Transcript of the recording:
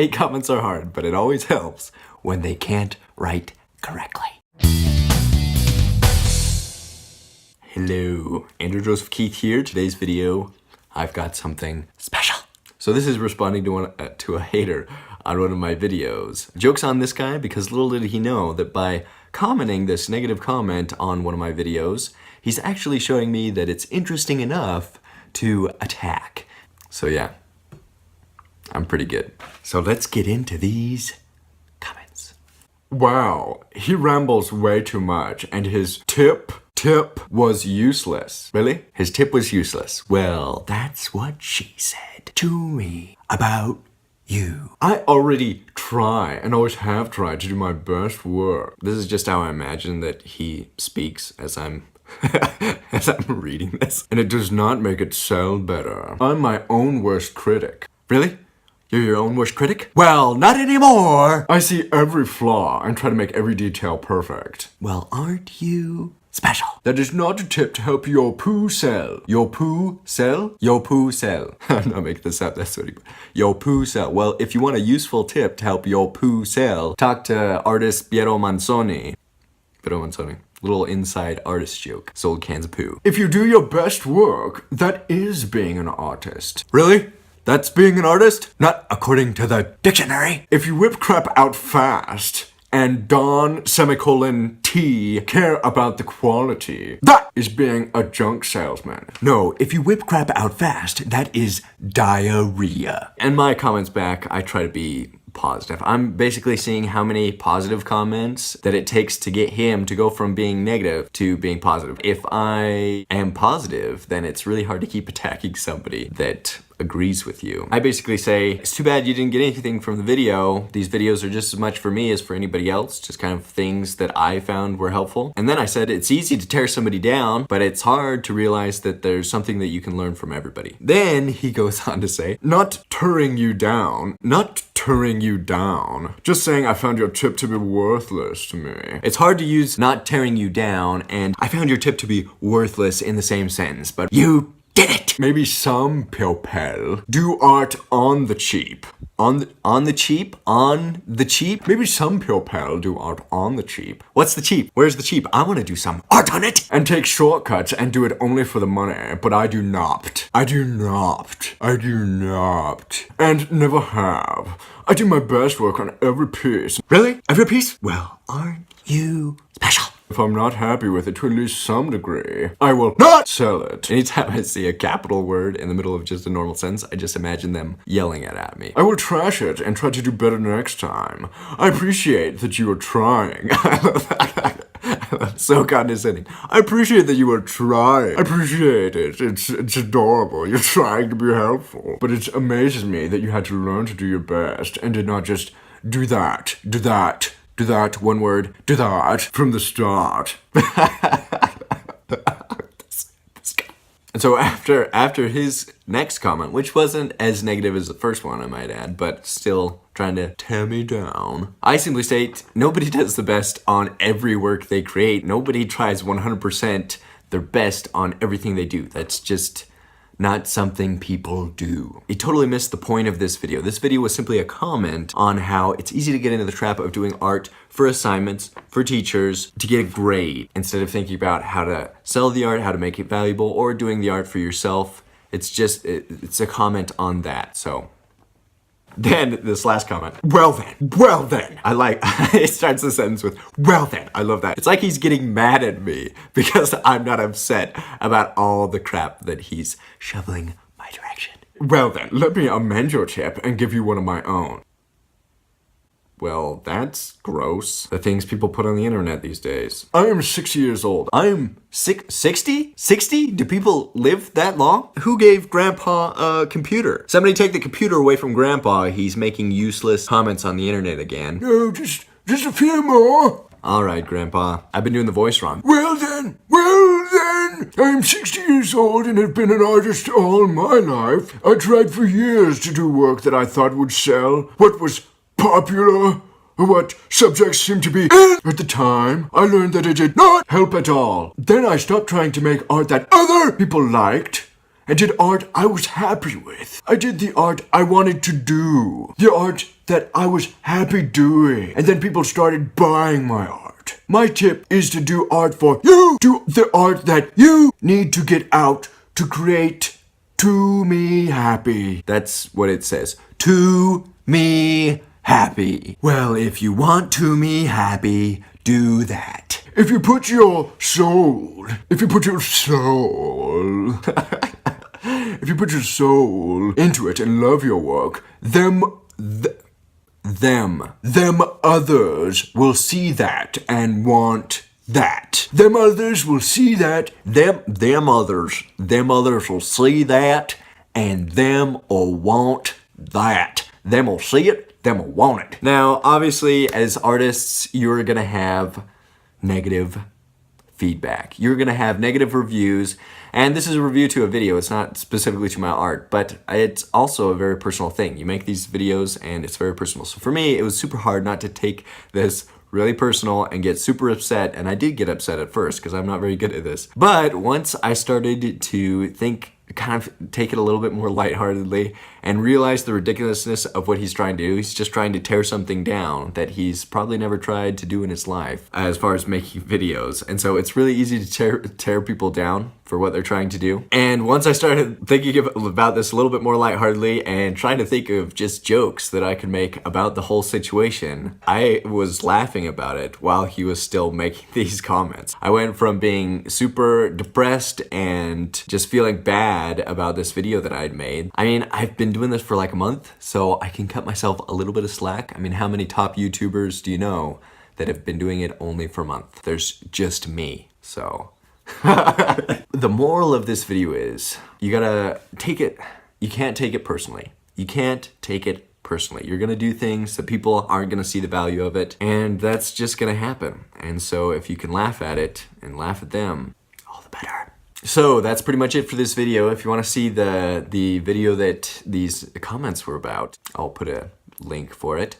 Hate comments are hard, but it always helps when they can't write correctly. Hello, Andrew Joseph Keith here. Today's video, I've got something special. So this is responding to a hater on one of my videos. Joke's on this guy because little did he know that by commenting this negative comment on one of my videos, he's actually showing me that it's interesting enough to attack. So yeah, I'm pretty good. So let's get into these comments. Wow, he rambles way too much and his tip was useless. Really? His tip was useless. Well, that's what she said to me about you. I already try and always have tried to do my best work. This is just how I imagine that he speaks as I'm reading this. And it does not make it sound better. I'm my own worst critic. Really? You're your own worst critic? Well, not anymore! I see every flaw and try to make every detail perfect. Well, aren't you special? That is not a tip to help your poo sell. Your poo sell? Your poo sell. I'm not making this up, that's what he put. Your poo sell. Well, if you want a useful tip to help your poo sell, talk to artist Piero Manzoni. Piero Manzoni. Little inside artist joke. Sold cans of poo. If you do your best work, that is being an artist. Really? That's being an artist? Not according to the dictionary. If you whip crap out fast and Don T care about the quality, that is being a junk salesman. No, if you whip crap out fast, that is diarrhea. And my comments back, I try to be positive. I'm basically seeing how many positive comments that it takes to get him to go from being negative to being positive. If I am positive, then it's really hard to keep attacking somebody that agrees with you. I basically say, it's too bad you didn't get anything from the video. These videos are just as much for me as for anybody else, just kind of things that I found were helpful. And then I said, it's easy to tear somebody down, but it's hard to realize that there's something that you can learn from everybody. Then he goes on to say, not tearing you down, just saying I found your tip to be worthless to me. It's hard to use not tearing you down and I found your tip to be worthless in the same sentence, but you did it! Maybe some people do art on the cheap. On the cheap? Maybe some people do art on the cheap. What's the cheap? Where's the cheap? I want to do some art on it! And take shortcuts and do it only for the money, but I do not. And never have. I do my best work on every piece. Really? Every piece? Well, aren't you special? If I'm not happy with it to at least some degree, I will not sell it. Anytime I see a capital word in the middle of just a normal sentence, I just imagine them yelling it at me. I will trash it and try to do better next time. I appreciate that you are trying. I love that. So condescending. I appreciate that you are trying. I appreciate it. It's adorable. You're trying to be helpful. But it amazes me that you had to learn to do your best and did not just do that, one word, do that, from the start. And so after his next comment, which wasn't as negative as the first one, I might add, but still trying to tear me down, I simply state, nobody does the best on every work they create. Nobody tries 100% their best on everything they do. That's just not something people do. He totally missed the point of this video. This video was simply a comment on how it's easy to get into the trap of doing art for assignments, for teachers, to get a grade, instead of thinking about how to sell the art, how to make it valuable, or doing the art for yourself. It's a comment on that, so. Then, this last comment, well then. I like, it starts the sentence with, well then. I love that. It's like he's getting mad at me because I'm not upset about all the crap that he's shoveling my direction. Well then, let me amend your tip and give you one of my own. Well, that's gross. The things people put on the internet these days. I am 60 years old. I am 60? 60? Do people live that long? Who gave Grandpa a computer? Somebody take the computer away from Grandpa. He's making useless comments on the internet again. No, just a few more. All right, Grandpa. I've been doing the voice wrong. Well then. I am 60 years old and have been an artist all my life. I tried for years to do work that I thought would sell. What was popular, what subjects seemed to be in at the time. I learned that it did not help at all. Then I stopped trying to make art that other people liked and did art I was happy with. I did the art I wanted to do. The art that I was happy doing. And then people started buying my art. My tip is to do art for you. Do the art that you need to get out to create to me happy. That's what it says. To me happy. Well, if you want to me happy, do that. If you put your soul, if you put your soul into it and love your work, them others will see that and want that. Them others will see that. Them others will see that, and them will want that. Them will see it, them will want it. Now, obviously, as artists, you're gonna have negative feedback. You're gonna have negative reviews, and this is a review to a video. It's not specifically to my art, but it's also a very personal thing. You make these videos, and it's very personal. So for me, it was super hard not to take this really personal and get super upset, and I did get upset at first because I'm not very good at this. But once I started to think, kind of take it a little bit more lightheartedly and realize the ridiculousness of what he's trying to do. He's just trying to tear something down that he's probably never tried to do in his life as far as making videos. And so it's really easy to tear people down for what they're trying to do. And once I started thinking about this a little bit more lightheartedly and trying to think of just jokes that I could make about the whole situation, I was laughing about it while he was still making these comments. I went from being super depressed and just feeling bad about this video that I'd made. I mean, I've been doing this for like a month, so I can cut myself a little bit of slack. I mean, how many top YouTubers do you know that have been doing it only for a month? There's just me, so. The moral of this video is, you gotta take it, you can't take it personally. You can't take it personally. You're gonna do things that people aren't gonna see the value of it, and that's just gonna happen. And so if you can laugh at it and laugh at them, all the better. So that's pretty much it for this video. If you want to see the video that these comments were about, I'll put a link for it.